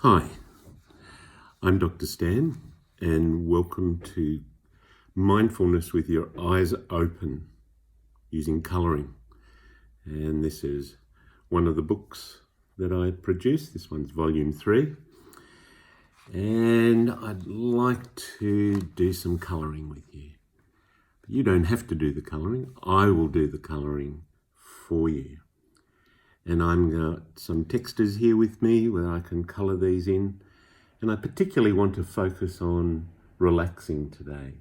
Hi, I'm Dr. Stan, and welcome to Mindfulness with Your Eyes Open using colouring. And this is one of the books that I produced. This one's volume 3. And I'd like to do some colouring with you. But you don't have to do the colouring. I will do the colouring for you. And I've got some textures here with me where I can colour these in. And I particularly want to focus on relaxing today.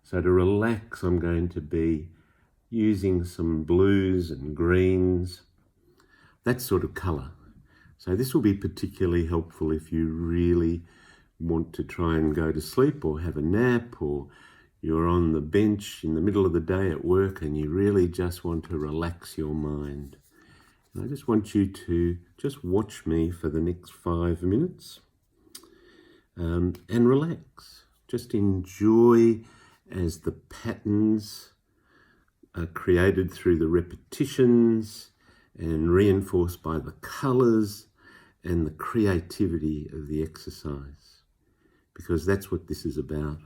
So to relax, I'm going to be using some blues and greens, that sort of colour. So this will be particularly helpful if you really want to try and go to sleep or have a nap, or you're on the bench in the middle of the day at work and you really just want to relax your mind. And I just want you to just watch me for the next 5 minutes. And relax. Just enjoy as the patterns are created through the repetitions and reinforced by the colours and the creativity of the exercise, because that's what this is about.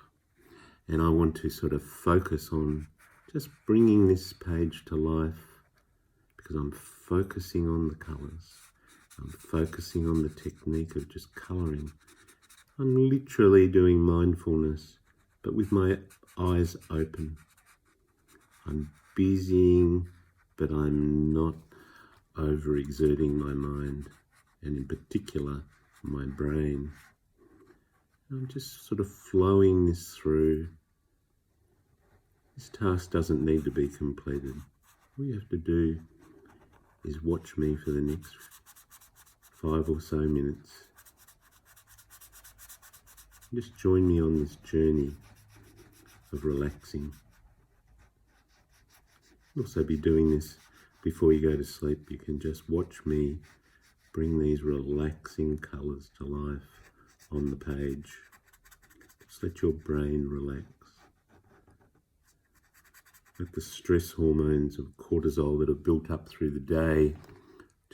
And I want to sort of focus on just bringing this page to life, because I'm focusing on the colours. I'm focusing on the technique of just colouring. I'm literally doing mindfulness, but with my eyes open. I'm busying, but I'm not overexerting my mind, and in particular, my brain. I'm just sort of flowing this through. This task doesn't need to be completed. All you have to do is watch me for the next 5 or so minutes. Just join me on this journey of relaxing. You'll also be doing this before you go to sleep. You can just watch me bring these relaxing colours to life on the page. Just let your brain relax. Let the stress hormones of cortisol that have built up through the day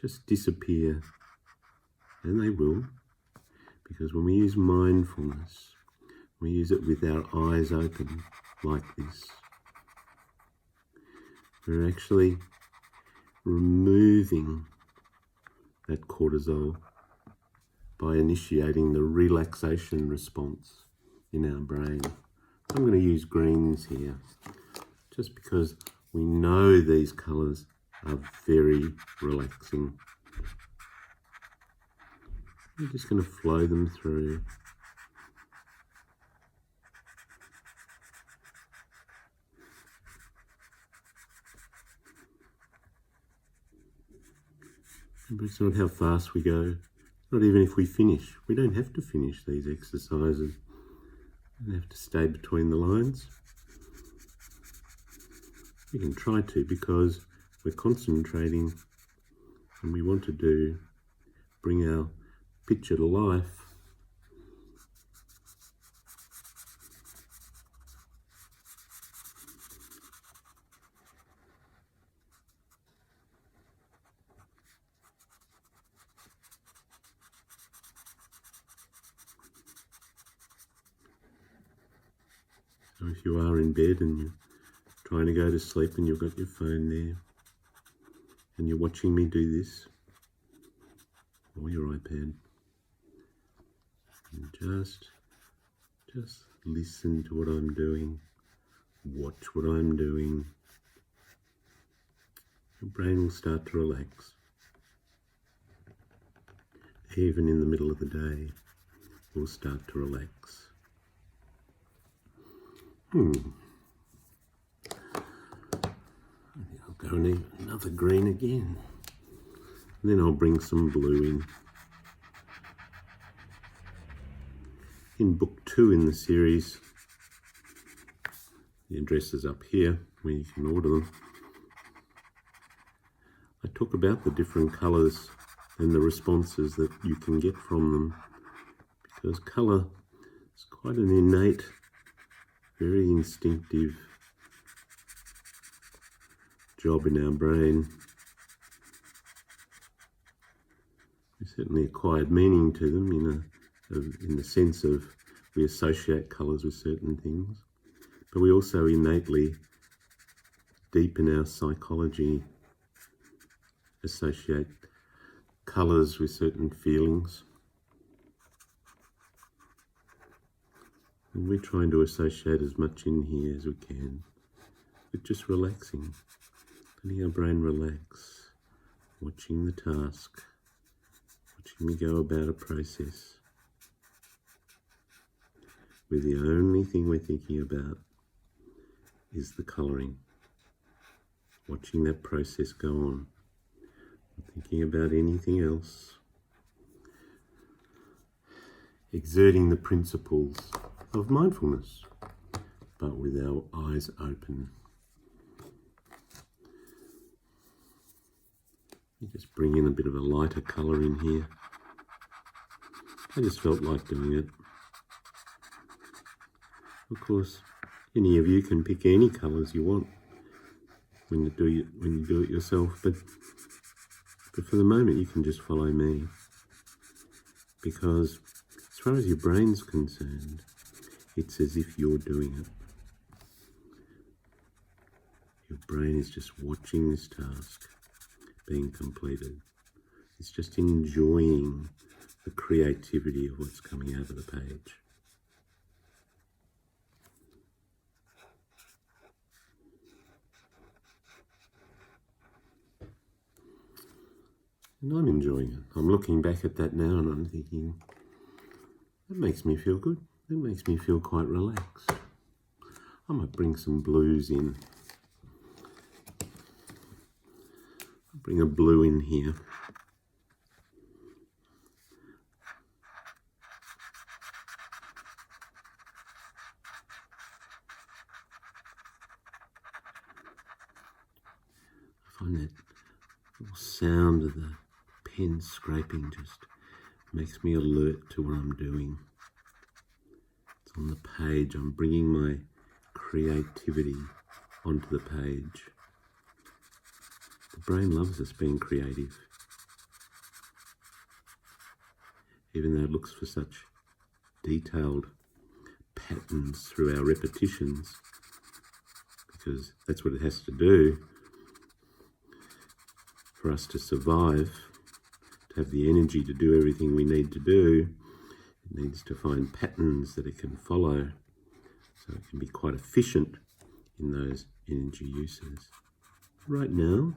just disappear. And they will. Because when we use mindfulness, we use it with our eyes open like this. We're actually removing that cortisol by initiating the relaxation response in our brain. I'm going to use greens here, just because we know these colours are very relaxing. I'm just going to flow them through. But it's not how fast we go, not even if we finish. We don't have to finish these exercises. We don't have to stay between the lines. We can try to, because we're concentrating and we want to bring our picture to life. So if you are in bed and you're trying to go to sleep and you've got your phone there and you're watching me do this, or your iPad, and just listen to what I'm doing, watch what I'm doing. Your brain will start to relax. Even in the middle of the day, we'll start to relax. I think I'll go and eat another green again. And then I'll bring some blue in. In book 2 in the series, the address is up here where you can order them. I talk about the different colours and the responses that you can get from them, because colour is quite an innate, very instinctive job in our brain. We certainly acquired meaning to them in the sense of we associate colours with certain things, but we also innately, deep in our psychology, associate colours with certain feelings. And we're trying to associate as much in here as we can with just relaxing, letting our brain relax, watching the task, watching me go about a process, where the only thing we're thinking about is the colouring, watching that process go on, not thinking about anything else, exerting the principles of mindfulness, but with our eyes open. You just bring in a bit of a lighter colour in here. I just felt like doing it. Of course, any of you can pick any colours you want when you do it yourself, but for the moment you can just follow me, because as far as your brain's concerned, it's as if you're doing it. Your brain is just watching this task being completed. It's just enjoying the creativity of what's coming out of the page. And I'm enjoying it. I'm looking back at that now and I'm thinking, that makes me feel good. That makes me feel quite relaxed. I might bring some blues in. I'll bring a blue in here. I find that little sound of the pen scraping just makes me alert to what I'm doing. It's on the page. I'm bringing my creativity onto the page. The brain loves us being creative, even though it looks for such detailed patterns through our repetitions, because that's what it has to do for us to survive, to have the energy to do everything we need to do. It needs to find patterns that it can follow, so it can be quite efficient in those energy uses. Right now,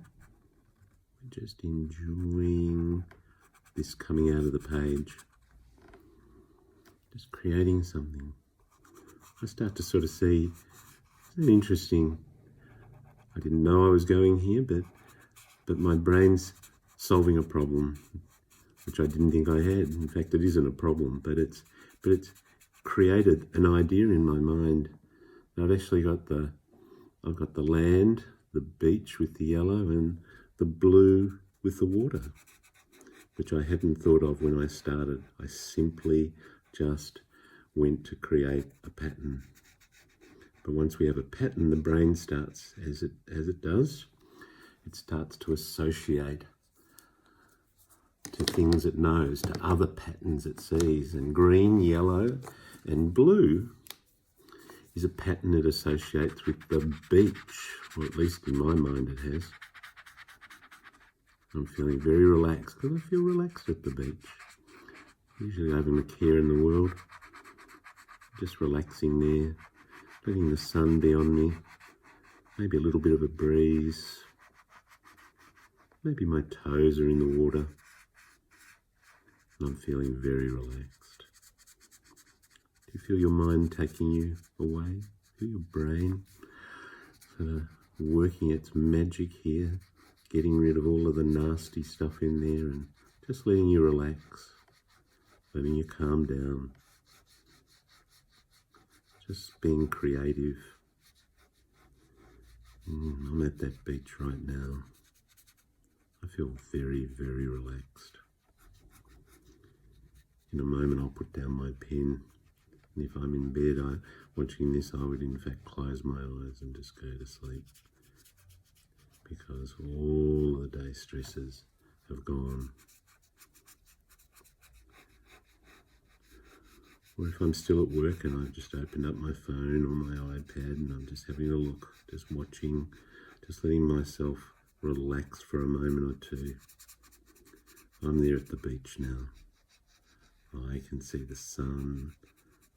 we're just enjoying this coming out of the page, just creating something. I start to sort of see, isn't it interesting? I didn't know I was going here, but my brain's solving a problem, which I didn't think I had. In fact, it isn't a problem, but it's created an idea in my mind. I've actually got the land, the beach with the yellow, and the blue with the water, which I hadn't thought of when I started. I simply just went to create a pattern. But once we have a pattern, the brain starts, as it does, it starts to associate to things it knows, to other patterns it sees. And green, yellow, and blue is a pattern it associates with the beach, or at least in my mind it has. I'm feeling very relaxed, because I feel relaxed at the beach. Usually I haven't a care in the world. Just relaxing there, letting the sun be on me, maybe a little bit of a breeze. Maybe my toes are in the water. And I'm feeling very relaxed. Do you feel your mind taking you away? Feel your brain sort of working its magic here, getting rid of all of the nasty stuff in there and just letting you relax, letting you calm down, just being creative. I'm at that beach right now. I feel very, very relaxed. In a moment I'll put down my pen, and if I'm in bed watching this, I would in fact close my eyes and just go to sleep, because all the day stresses have gone. Or if I'm still at work and I've just opened up my phone or my iPad and I'm just having a look, just watching, just letting myself relax for a moment or two. I'm there at the beach now. I can see the sun,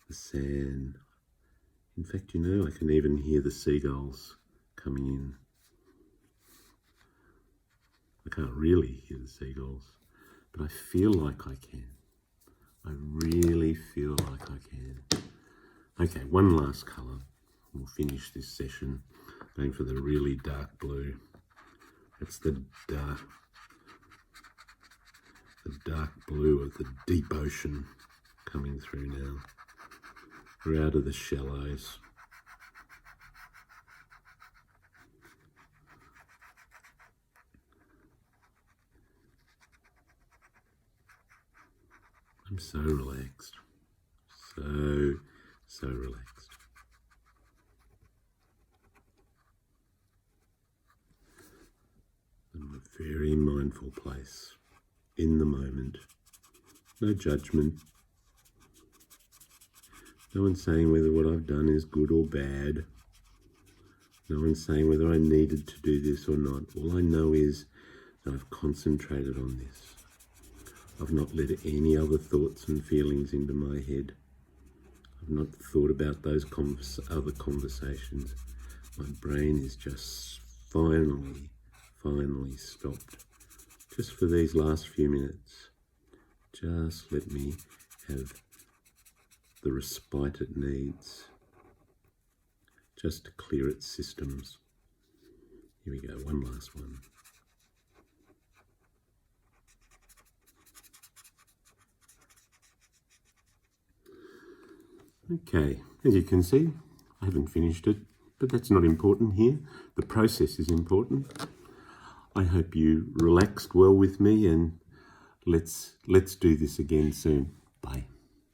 the sand. In fact, you know, I can even hear the seagulls coming in. I can't really hear the seagulls, but I feel like I can. I really feel like I can. Okay, one last colour. We'll finish this session going for the really dark blue. That's the dark blue of the deep ocean coming through now. We're out of the shallows. I'm so relaxed. So relaxed. I'm in a very mindful place, in the moment. No judgment. No one's saying whether what I've done is good or bad. No one's saying whether I needed to do this or not. All I know is that I've concentrated on this. I've not let any other thoughts and feelings into my head. I've not thought about those other conversations. My brain is just finally stopped. Just for these last few minutes. Just let me have the respite it needs. Just to clear its systems. Here we go, one last one. Okay, as you can see, I haven't finished it, but that's not important here. The process is important. I hope you relaxed well with me, and let's do this again soon. Bye.